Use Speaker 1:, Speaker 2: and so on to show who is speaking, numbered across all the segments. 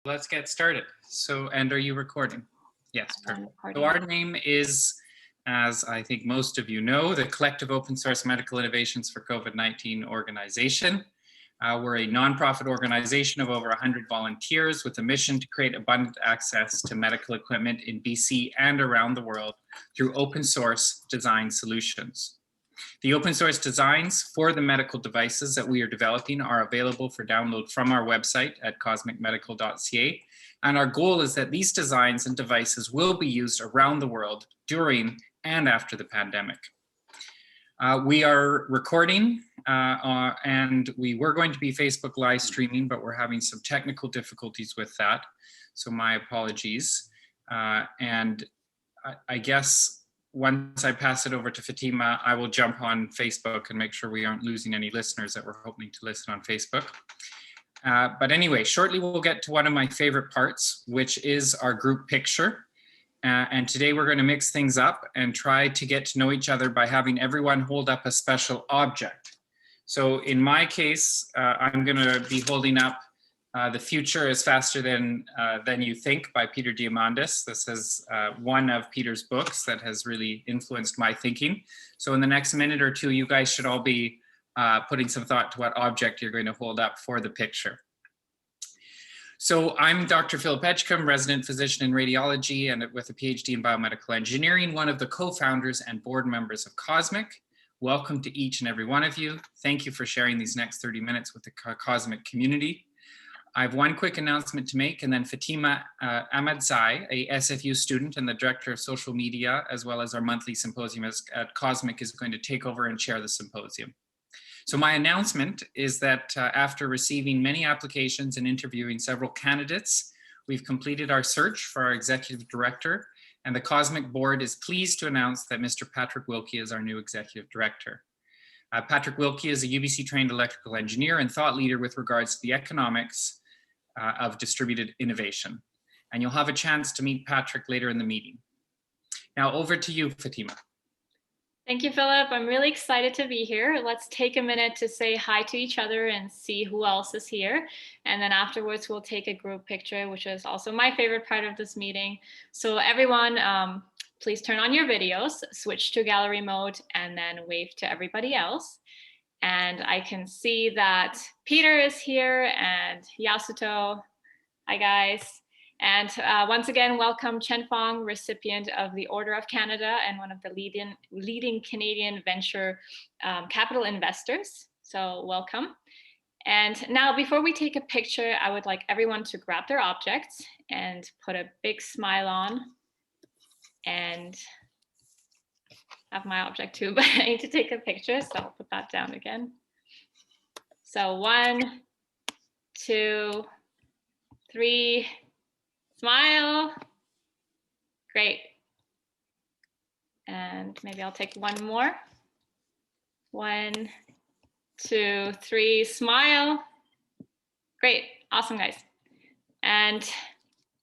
Speaker 1: Let's get started. So, and are you recording? Yes, perfect.
Speaker 2: Recording.
Speaker 1: So our name is, as I think most of you know, the Collective Open Source Medical Innovations for COVID-19 organization. We're a nonprofit organization of over 100 volunteers with a mission to create abundant access to medical equipment in BC and around the world through open source design solutions. The open source designs for the medical devices that we are developing are available for download from our website at cosmicmedical.ca. And our goal is that these designs and devices will be used around the world during and after the pandemic. We are recording and we were going to be Facebook live streaming, but we're having some technical difficulties with that. So my apologies. And I guess once I pass it over to Fatima, I will jump on Facebook and make sure we aren't losing any listeners that were hoping to listen on Facebook. But anyway, shortly we'll get to one of my favorite parts, which is our group picture. And today we're going to mix things up and try to get to know each other by having everyone hold up a special object. So in my case, I'm going to be holding up The Future is Faster Than You Think by Peter Diamandis. This is one of Peter's books that has really influenced my thinking. So in the next minute or two, you guys should all be putting some thought to what object you're going to hold up for the picture. So I'm Dr. Philip Edgecombe, resident physician in radiology and with a PhD in biomedical engineering, one of the co-founders and board members of COSMIC. Welcome to each and every one of you. Thank you for sharing these next 30 minutes with the COSMIC community. I have one quick announcement to make, and then Fatima Ahmadzai, a SFU student and the director of social media, as well as our monthly symposium at COSMIC, is going to take over and chair the symposium. So my announcement is that after receiving many applications and interviewing several candidates, we've completed our search for our executive director, and the COSMIC board is pleased to announce that Mr. Patrick Wilkie is our new executive director. Patrick Wilkie is a UBC-trained electrical engineer and thought leader with regards to the economics of distributed innovation. And you'll have a chance to meet Patrick later in the meeting. Now over to you, Fatima.
Speaker 2: Thank you, Philip. I'm really excited to be here. Let's take a minute to say hi to each other and see who else is here. And then afterwards, we'll take a group picture, which is also my favorite part of this meeting. So everyone, please turn on your videos, switch to gallery mode, and then wave to everybody else. And I can see that Peter is here and Yasuto. Hi, guys. And once again, welcome Chen Fong, recipient of the Order of Canada and one of the leading Canadian venture capital investors. So welcome. And now before we take a picture, I would like everyone to grab their objects and put a big smile on. And have my object too, but I need to take a picture, so I'll put that down again. So 1, 2, 3, smile. Great. And maybe I'll take one more. 1, 2, 3, smile. Great, awesome, guys. And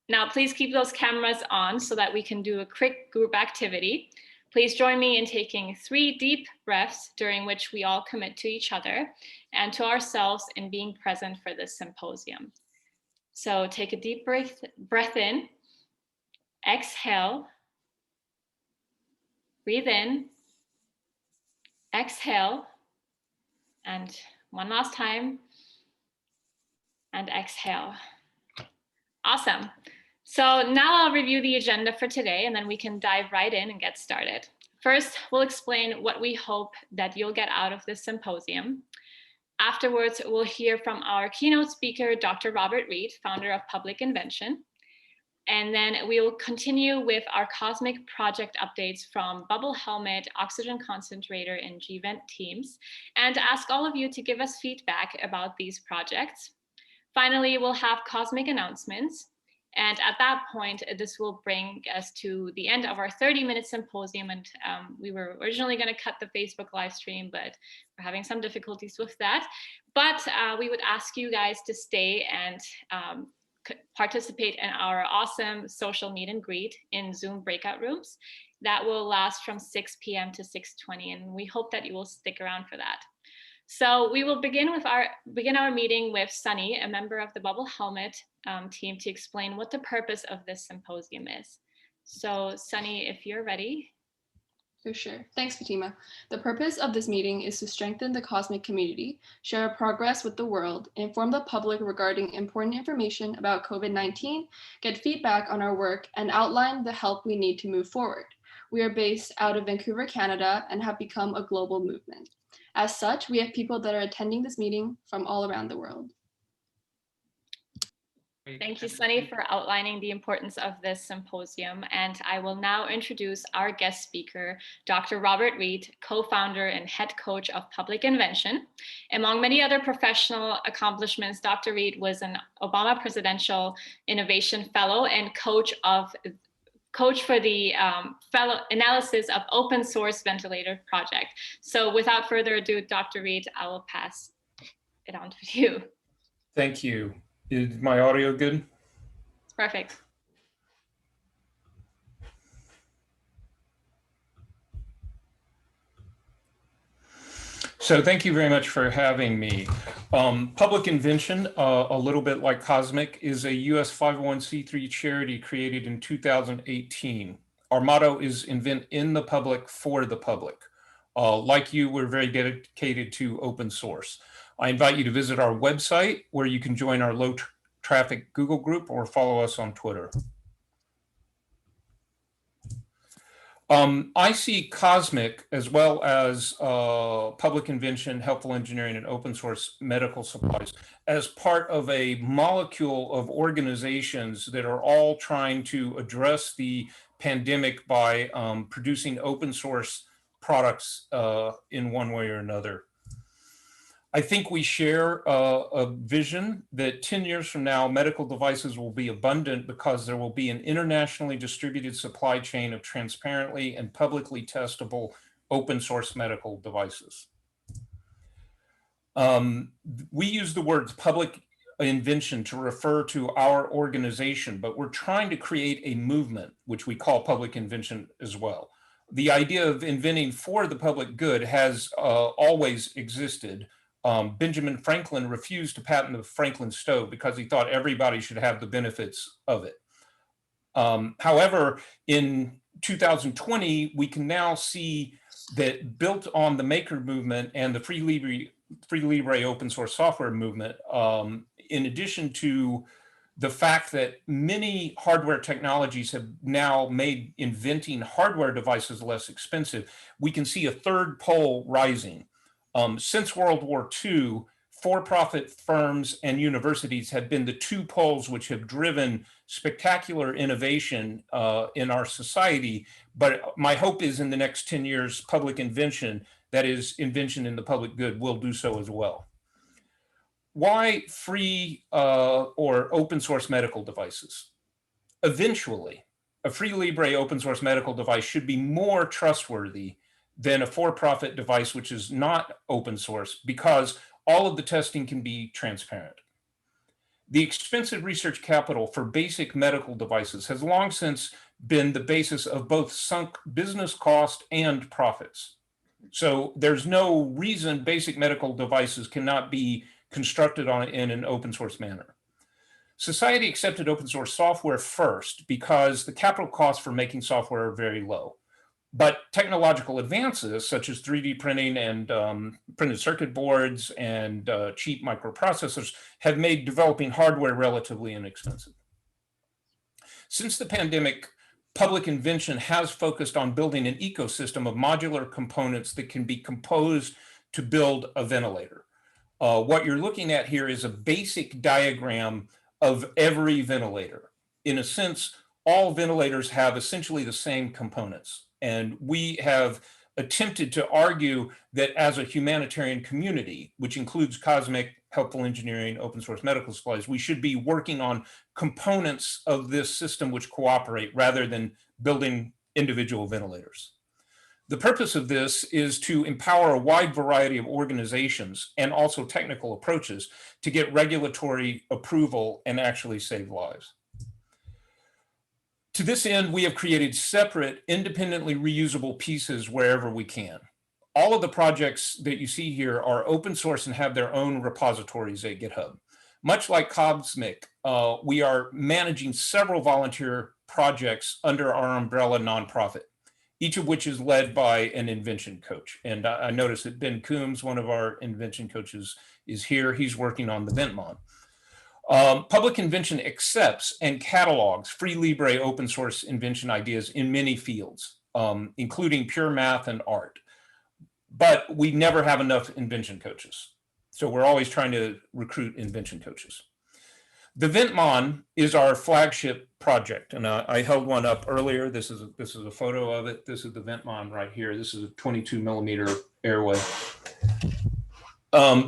Speaker 2: now please keep those cameras on so that we can do a quick group activity. Please join me in taking 3 deep breaths during which we all commit to each other and to ourselves in being present for this symposium. So take a deep breath in, exhale, breathe in, exhale, and one last time, and exhale. Awesome. So now I'll review the agenda for today, and then we can dive right in and get started. First, we'll explain what we hope that you'll get out of this symposium. Afterwards, we'll hear from our keynote speaker, Dr. Robert Reed, founder of Public Invention. And then we'll continue with our COSMIC project updates from Bubble Helmet, Oxygen Concentrator, and Gvent teams, and ask all of you to give us feedback about these projects. Finally, we'll have COSMIC announcements. And at that point, this will bring us to the end of our 30-minute symposium. And we were originally going to cut the Facebook live stream, but we're having some difficulties with that. But we would ask you guys to stay and participate in our awesome social meet and greet in Zoom breakout rooms that will last from 6 p.m. to 6:20. And we hope that you will stick around for that. So we will begin our meeting with Sunny, a member of the Bubble Helmet team to explain what the purpose of this symposium is. So Sunny, if you're ready.
Speaker 3: For sure. Thanks, Fatima. The purpose of this meeting is to strengthen the COSMIC community, share progress with the world, inform the public regarding important information about COVID-19, get feedback on our work, and outline the help we need to move forward. We are based out of Vancouver, Canada, and have become a global movement. As such, we have people that are attending this meeting from all around the world.
Speaker 2: Thank you, Sunny, for outlining the importance of this symposium. And I will now introduce our guest speaker, Dr. Robert Reed, co-founder and head coach of Public Invention. Among many other professional accomplishments, Dr. Reed was an Obama Presidential Innovation Fellow and coach for the fellow analysis of open source ventilator project. So without further ado, Dr. Reed, I will pass it on to you.
Speaker 4: Thank you. Is my audio good?
Speaker 2: It's perfect.
Speaker 4: So thank you very much for having me. Public Invention, a little bit like COSMIC, is a US 501c3 charity created in 2018. Our motto is invent in the public for the public. Like you, we're very dedicated to open source. I invite you to visit our website where you can join our low traffic Google group or follow us on Twitter. I see COSMIC as well as Public Invention, Helpful Engineering, and Open Source Medical Supplies as part of a molecule of organizations that are all trying to address the pandemic by producing open source products in one way or another. I think we share a vision that 10 years from now, medical devices will be abundant because there will be an internationally distributed supply chain of transparently and publicly testable open source medical devices. We use the words public invention to refer to our organization, but we're trying to create a movement, which we call public invention as well. The idea of inventing for the public good has always existed. Benjamin Franklin refused to patent the Franklin stove because he thought everybody should have the benefits of it. However, in 2020, we can now see that built on the maker movement and the Free Libre open source software movement, in addition to the fact that many hardware technologies have now made inventing hardware devices less expensive, we can see a third pole rising. Since World War II, for-profit firms and universities have been the two poles which have driven spectacular innovation in our society. But my hope is in the next 10 years, public invention, that is invention in the public good, will do so as well. Why free or open source medical devices? Eventually, a Free Libre open source medical device should be more trustworthy than a for-profit device which is not open source because all of the testing can be transparent. The expensive research capital for basic medical devices has long since been the basis of both sunk business cost and profits. So there's no reason basic medical devices cannot be constructed in an open source manner. Society accepted open source software first because the capital costs for making software are very low. But technological advances such as 3D printing and printed circuit boards and cheap microprocessors have made developing hardware relatively inexpensive. Since the pandemic, public invention has focused on building an ecosystem of modular components that can be composed to build a ventilator. What you're looking at here is a basic diagram of every ventilator. In a sense, all ventilators have essentially the same components. And we have attempted to argue that as a humanitarian community, which includes COSMIC, Helpful Engineering, Open Source Medical Supplies, we should be working on components of this system which cooperate rather than building individual ventilators. The purpose of this is to empower a wide variety of organizations and also technical approaches to get regulatory approval and actually save lives. To this end, we have created separate, independently reusable pieces wherever we can. All of the projects that you see here are open source and have their own repositories at GitHub. Much like COSMIC, we are managing several volunteer projects under our umbrella nonprofit, each of which is led by an Invention coach. And I noticed that Ben Coombs, one of our Invention coaches, is here. He's working on the VentMon. Public Invention accepts and catalogs free libre open source invention ideas in many fields, including pure math and art. But we never have enough invention coaches. So we're always trying to recruit invention coaches. The VentMon is our flagship project. And I held one up earlier. This is a photo of it. This is the VentMon right here. This is a 22 millimeter airway.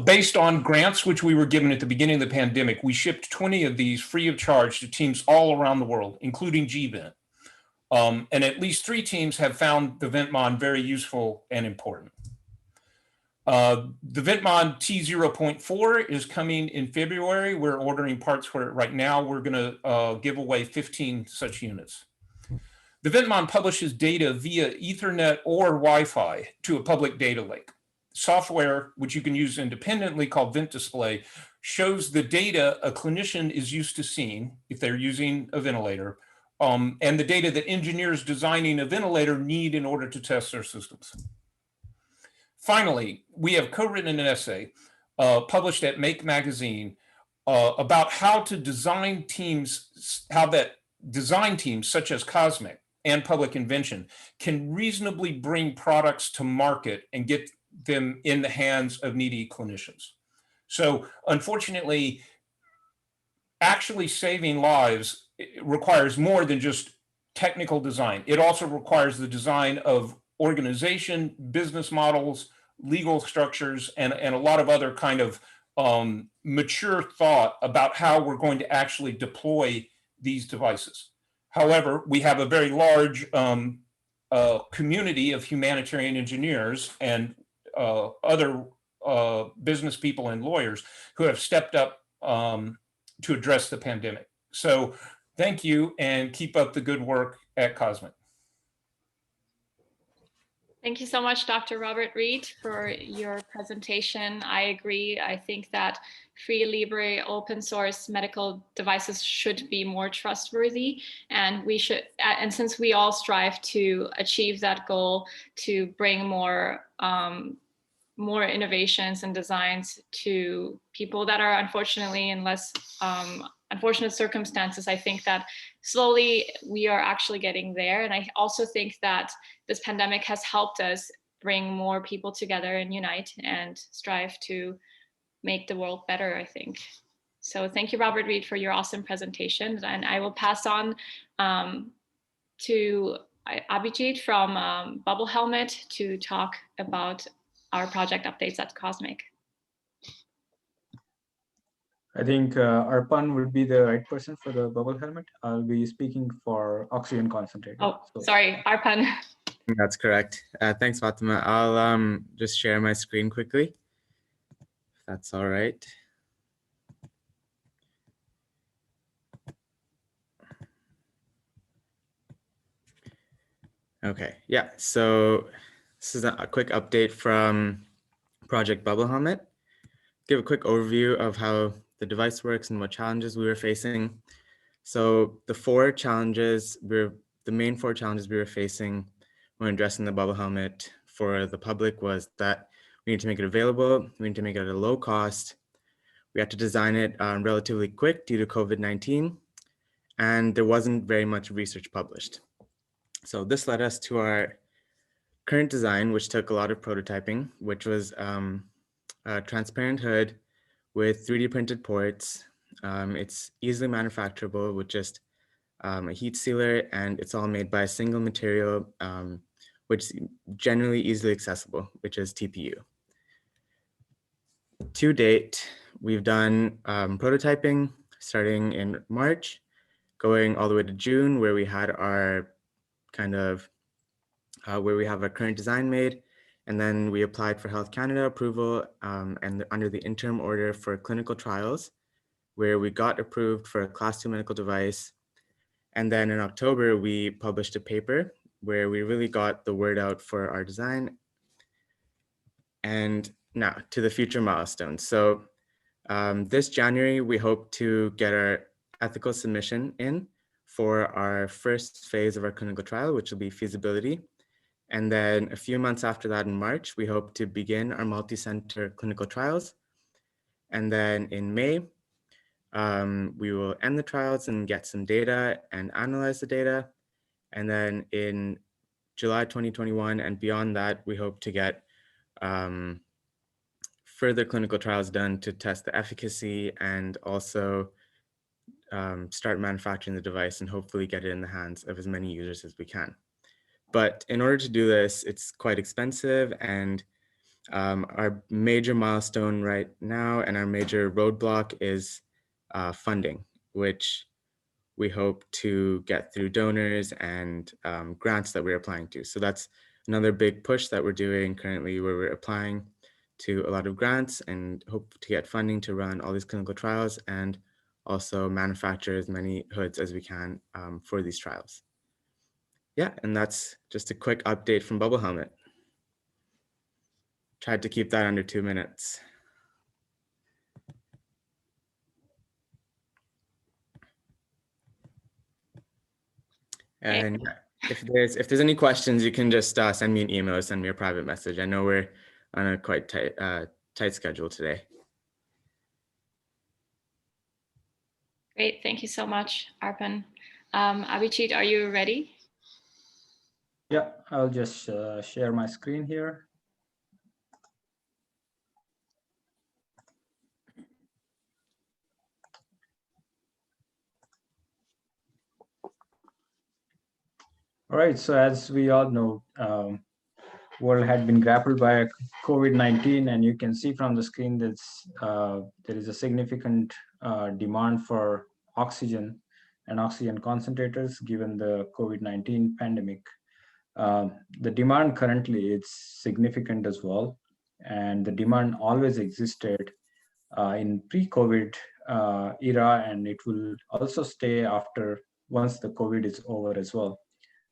Speaker 4: Based on grants, which we were given at the beginning of the pandemic, we shipped 20 of these free of charge to teams all around the world, including Gvent. And at least 3 teams have found the VentMon very useful and important. The VentMon T0.4 is coming in February. We're ordering parts for it right now. We're going to give away 15 such units. The VentMon publishes data via Ethernet or Wi-Fi to a public data lake. Software, which you can use independently, called Vent Display, shows the data a clinician is used to seeing if they're using a ventilator, and the data that engineers designing a ventilator need in order to test their systems. Finally, we have co-written an essay published at Make Magazine about how to design teams, how that design teams such as COSMIC and Public Invention can reasonably bring products to market and get them in the hands of needy clinicians. So unfortunately, actually saving lives requires more than just technical design. It also requires the design of organization, business models, legal structures, and a lot of other kind of mature thought about how we're going to actually deploy these devices. However, we have a very large community of humanitarian engineers and other business people and lawyers who have stepped up to address the pandemic. So thank you, and keep up the good work at COSMIC.
Speaker 2: Thank you so much, Dr. Robert Reed, for your presentation. I agree. I think that free libre open source medical devices should be more trustworthy, and we should, and since we all strive to achieve that goal, to bring more innovations and designs to people that are unfortunately in less unfortunate circumstances, I think that slowly we are actually getting there. And I also think that this pandemic has helped us bring more people together and unite and strive to make the world better, I think. So thank you, Robert Reed, for your awesome presentation. And I will pass on to Abhijit from Bubble Helmet to talk about our project updates at COSMIC.
Speaker 5: I think Arpan would be the right person for the bubble helmet. I'll be speaking for oxygen concentrator.
Speaker 2: Oh, so. Sorry, Arpan.
Speaker 6: That's correct. Thanks, Fatima. I'll just share my screen quickly, if that's all right. Okay, yeah, so this is a quick update from Project Bubble Helmet. Give a quick overview of how the device works and what challenges we were facing. So the main four challenges we were facing when addressing the bubble helmet for the public was that we need to make it available, we need to make it at a low cost, we had to design it relatively quick due to COVID-19, and there wasn't very much research published. So this led us to our current design, which took a lot of prototyping, which was a transparent hood with 3D printed ports. It's easily manufacturable with just a heat sealer, and it's all made by a single material, which is generally easily accessible, which is TPU. To date, we've done prototyping starting in March, going all the way to June, where we had our where we have our current design made. And then we applied for Health Canada approval and under the interim order for clinical trials, where we got approved for a Class 2 medical device. And then in October, we published a paper where we really got the word out for our design. And now to the future milestones. So This January, we hope to get our ethical submission in for our first phase of our clinical trial, which will be feasibility. And then a few months after that in March, we hope to begin our multi-center clinical trials. And then in May, we will end the trials and get some data and analyze the data. And then in July 2021 and beyond that, we hope to get further clinical trials done to test the efficacy and also start manufacturing the device and hopefully get it in the hands of as many users as we can. But in order to do this, it's quite expensive, and our major milestone right now and our major roadblock is funding, which we hope to get through donors and grants that we're applying to. So that's another big push that we're doing currently, where we're applying to a lot of grants and hope to get funding to run all these clinical trials and also manufacture as many hoods as we can for these trials. Yeah, and that's just a quick update from Bubble Helmet. Tried to keep that under 2 minutes. And if there's any questions, you can just send me an email or send me a private message. I know we're on a quite tight schedule today.
Speaker 2: Great, thank you so much, Arpan. Abhijit, are you ready?
Speaker 5: Yeah, I'll just share my screen here. All right, so as we all know, world had been grappled by COVID-19, and you can see from the screen that there is a significant demand for oxygen and oxygen concentrators given the COVID-19 pandemic. The demand currently is significant as well, and the demand always existed in pre-COVID era, and it will also stay after once the COVID is over as well.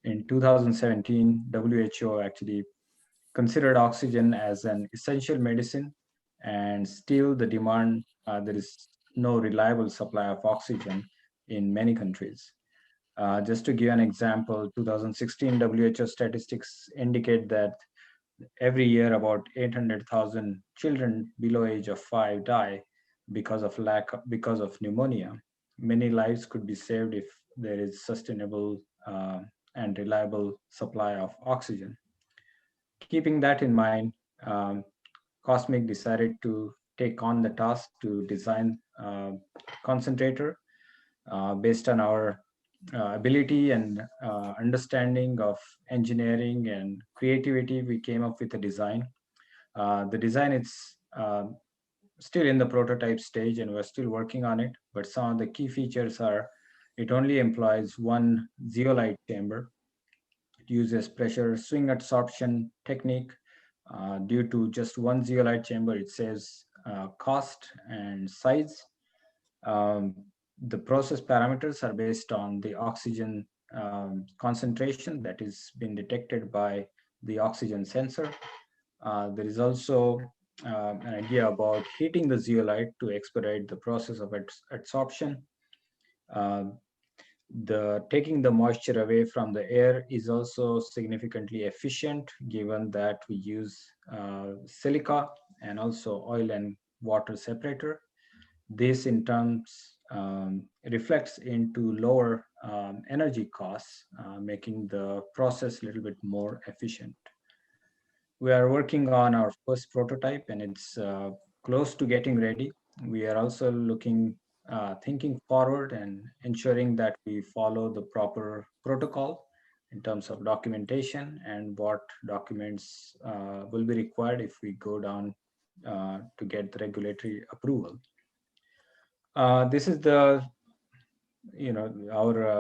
Speaker 5: In 2017, WHO actually considered oxygen as an essential medicine, and still the demand, there is no reliable supply of oxygen in many countries. Just to give an example, 2016 WHO statistics indicate that every year about 800,000 children below age of 5 die because of pneumonia. Many lives could be saved if there is sustainable and reliable supply of oxygen. Keeping that in mind, COSMIC decided to take on the task to design a concentrator based on our ability and understanding of engineering and creativity. We came up with a design. The design is still in the prototype stage, and we're still working on it, but some of the key features are it only employs one zeolite chamber. It uses pressure swing adsorption technique. Due to just one zeolite chamber, it saves cost and size. The process parameters are based on the oxygen concentration that is being detected by the oxygen sensor. There is also an idea about heating the zeolite to expedite the process of adsorption. Taking the moisture away from the air is also significantly efficient, given that we use silica and also oil and water separator. This in terms reflects into lower energy costs, making the process a little bit more efficient. We are working on our first prototype, and it's close to getting ready. We are also thinking forward and ensuring that we follow the proper protocol in terms of documentation and what documents will be required if we go down to get the regulatory approval. This is our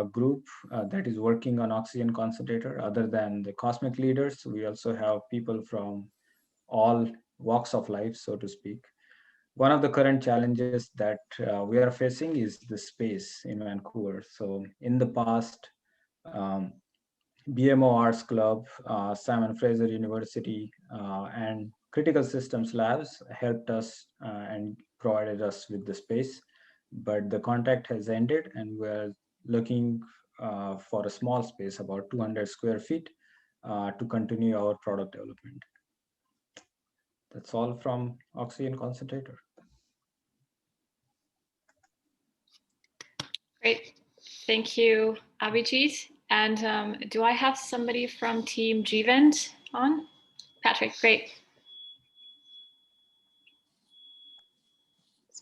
Speaker 5: group that is working on oxygen concentrator. Other than the COSMIC leaders, we also have people from all walks of life, so to speak. One of the current challenges that we are facing is the space in Vancouver. So in the past, BMO Arts Club, Simon Fraser University, and Critical Systems Labs helped us and provided us with the space, but the contract has ended and we're looking for a small space, about 200 square feet, to continue our product development. That's all from Oxygen Concentrator.
Speaker 2: Great. Thank you, Abhijit. And do I have somebody from Team Gvent on? Patrick, great.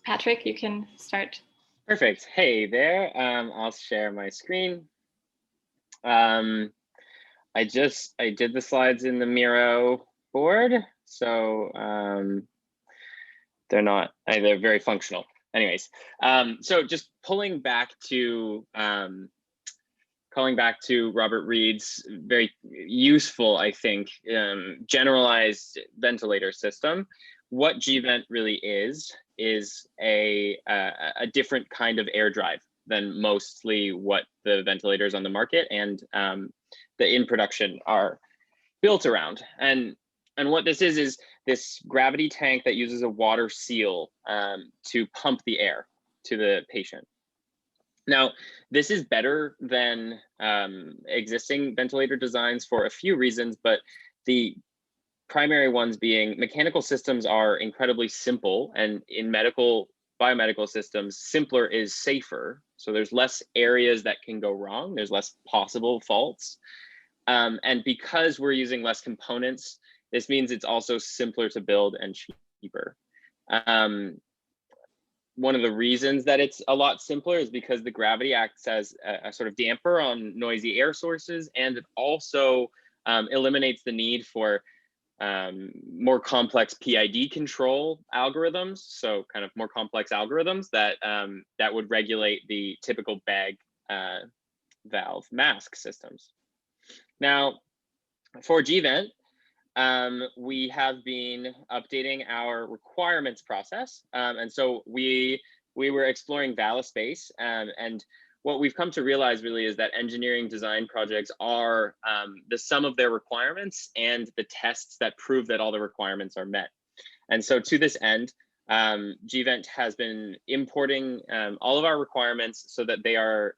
Speaker 2: Patrick, you can start.
Speaker 7: Perfect. Hey there. I'll share my screen. I did the slides in the Miro board, so they're very functional. Anyways, so just calling back to Robert Reed's very useful, I think, generalized ventilator system. What Gvent really is a different kind of air drive than mostly what the ventilators on the market and the in production are built around. And what this is this gravity tank that uses a water seal to pump the air to the patient. Now, this is better than existing ventilator designs for a few reasons, but the primary ones being mechanical systems are incredibly simple, and in biomedical systems, simpler is safer. So there's less areas that can go wrong. There's less possible faults. And because we're using less components, this means it's also simpler to build and cheaper. One of the reasons that it's a lot simpler is because the gravity acts as a sort of damper on noisy air sources, and it also eliminates the need for more complex PID control algorithms, so kind of more complex algorithms that that would regulate the typical bag valve mask systems. Now, for Gvent, we have been updating our requirements process, and so we were exploring ValiSpace, and what we've come to realize really is that engineering design projects are the sum of their requirements and the tests that prove that all the requirements are met. And so to this end, Gvent has been importing all of our requirements so that they are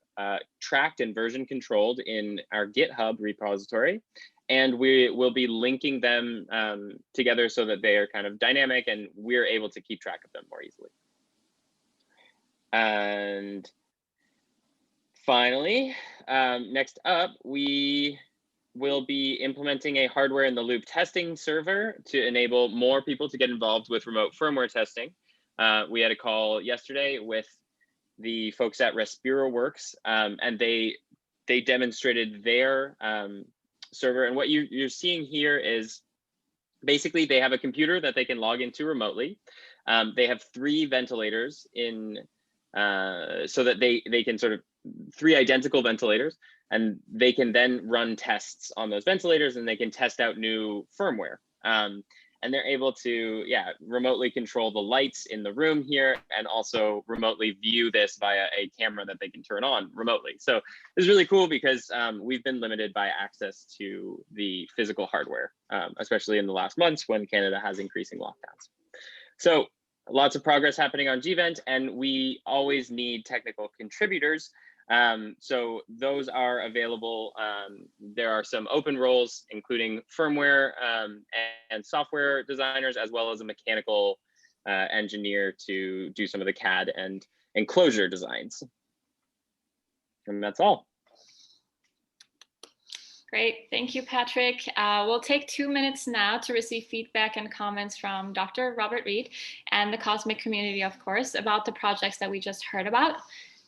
Speaker 7: tracked and version controlled in our GitHub repository. And we will be linking them together so that they are kind of dynamic and we're able to keep track of them more easily. And finally, next up, we will be implementing a hardware in the loop testing server to enable more people to get involved with remote firmware testing. We had a call yesterday with the folks at RespiroWorks, and they demonstrated their server. And what you're seeing here is basically they have a computer that they can log into remotely. They have 3 ventilators in, so that they can sort of 3 identical ventilators, and they can then run tests on those ventilators and they can test out new firmware. And they're able to, remotely control the lights in the room here and also remotely view this via a camera that they can turn on remotely. So it's really cool because we've been limited by access to the physical hardware, especially in the last months when Canada has increasing lockdowns. So lots of progress happening on Gvent, and we always need technical contributors. So those are available. There are some open roles, including firmware and software designers, as well as a mechanical engineer to do some of the CAD and enclosure designs. And that's all.
Speaker 2: Great, thank you, Patrick. We'll take 2 minutes now to receive feedback and comments from Dr. Robert Reed and the COSMIC community, of course, about the projects that we just heard about.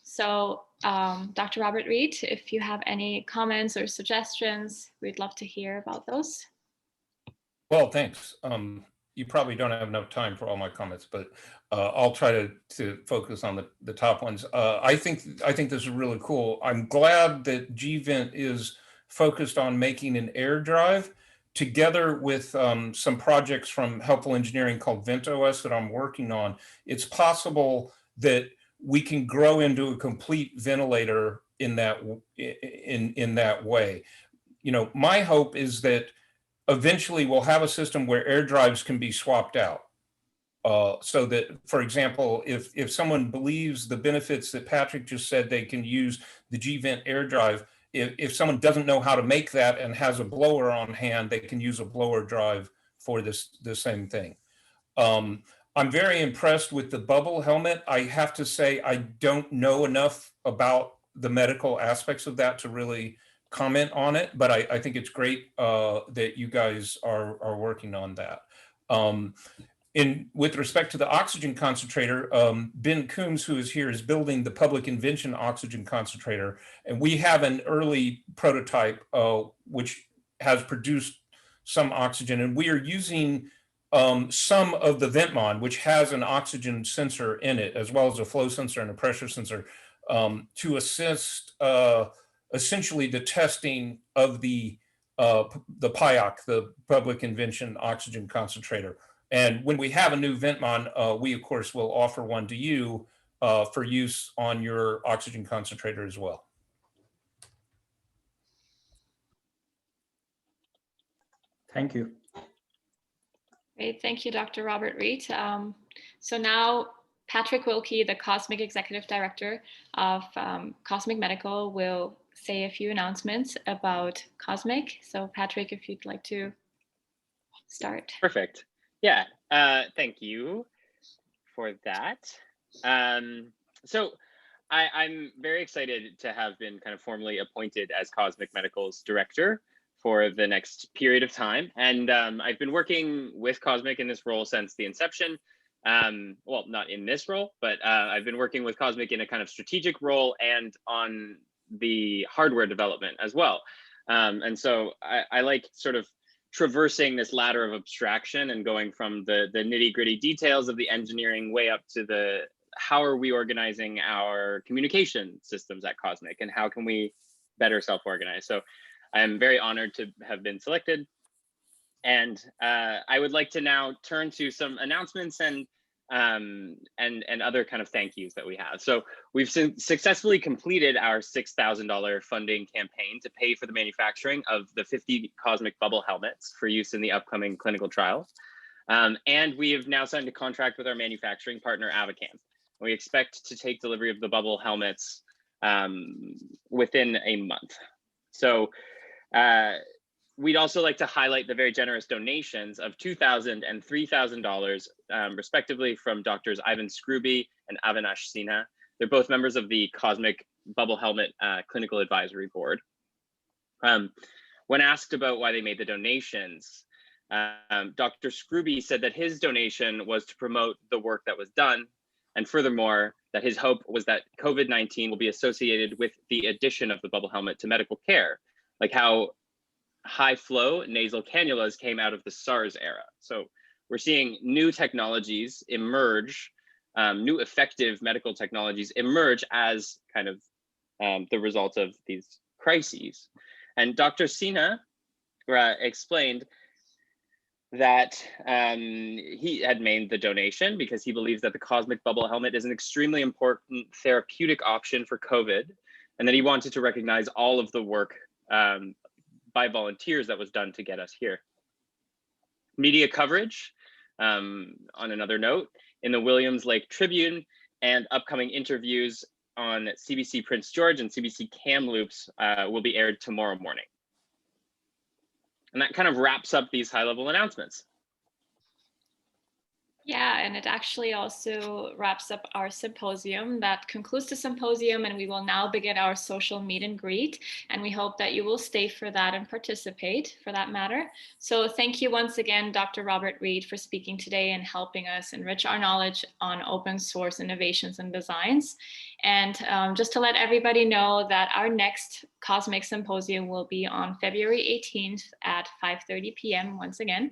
Speaker 2: So Dr. Robert Reed, if you have any comments or suggestions, we'd love to hear about those.
Speaker 4: Well, thanks. You probably don't have enough time for all my comments, but I'll try to focus on the top ones. I think this is really cool. I'm glad that Gvent is focused on making an air drive together with some projects from Helpful Engineering called VentOS that I'm working on. It's possible that we can grow into a complete ventilator in that way. You know, my hope is that eventually we'll have a system where air drives can be swapped out. So that, for example, if someone believes the benefits that Patrick just said, they can use the Gvent air drive. If someone doesn't know how to make that and has a blower on hand, they can use a blower drive for the same thing. I'm very impressed with the bubble helmet. I have to say, I don't know enough about the medical aspects of that to really comment on it, but I think it's great that you guys are working on that. With respect to the oxygen concentrator, Ben Coombs, who is here, is building the public invention oxygen concentrator. And we have an early prototype which has produced some oxygen. And we are using some of the Ventmon, which has an oxygen sensor in it, as well as a flow sensor and a pressure sensor, to assist essentially the testing of the PIOC, the public invention oxygen concentrator. And when we have a new Ventmon, we of course will offer one to you for use on your oxygen concentrator as well.
Speaker 5: Thank you.
Speaker 2: Great, thank you, Dr. Robert Reed. So now Patrick Wilkie, the COSMIC Executive Director of COSMIC Medical, will say a few announcements about COSMIC. So Patrick, if you'd like to start.
Speaker 7: Perfect. Yeah, thank you for that. So I'm very excited to have been kind of formally appointed as COSMIC Medical's director for the next period of time. And I've been working with COSMIC in this role since the inception. Well, not in this role, but I've been working with COSMIC in a kind of strategic role and on the hardware development as well. And so I like sort of traversing this ladder of abstraction and going from the nitty-gritty details of the engineering way up to the how are we organizing our communication systems at COSMIC and how can we better self-organize. So I am very honored to have been selected. And I would like to now turn to some announcements and other kind of thank yous that we have. So we've successfully completed our $6,000 funding campaign to pay for the manufacturing of the 50 COSMIC bubble helmets for use in the upcoming clinical trials. And we have now signed a contract with our manufacturing partner, Avicam. We expect to take delivery of the bubble helmets within a month. So we'd also like to highlight the very generous donations of $2,000 and $3,000, respectively, from Doctors Ivan Scruby and Avinash Sinha. They're both members of the COSMIC Bubble Helmet Clinical Advisory Board. When asked about why they made the donations, Dr. Scruby said that his donation was to promote the work that was done, and furthermore, that his hope was that COVID-19 will be associated with the addition of the bubble helmet to medical care, like how high flow nasal cannulas came out of the SARS era. So we're seeing new technologies emerge, new effective medical technologies emerge as kind of the result of these crises. And Dr. Sinha explained that he had made the donation because he believes that the COSMIC bubble helmet is an extremely important therapeutic option for COVID, and that he wanted to recognize all of the work by volunteers that was done to get us here. Media coverage, on another note, in the Williams Lake Tribune and upcoming interviews on CBC Prince George and CBC Kamloops will be aired tomorrow morning. And that kind of wraps up these high-level announcements.
Speaker 2: Yeah, and it actually also wraps up our symposium. That concludes the symposium, and we will now begin our social meet and greet. And we hope that you will stay for that and participate for that matter. So thank you once again, Dr. Robert Reed, for speaking today and helping us enrich our knowledge on open source innovations and designs. And just to let everybody know that our next COSMIC Symposium will be on February 18th at 5:30 p.m. once again.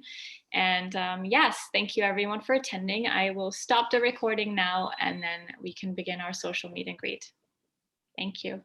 Speaker 2: And yes, thank you everyone for attending. I will stop the recording now and then we can begin our social meet and greet. Thank you.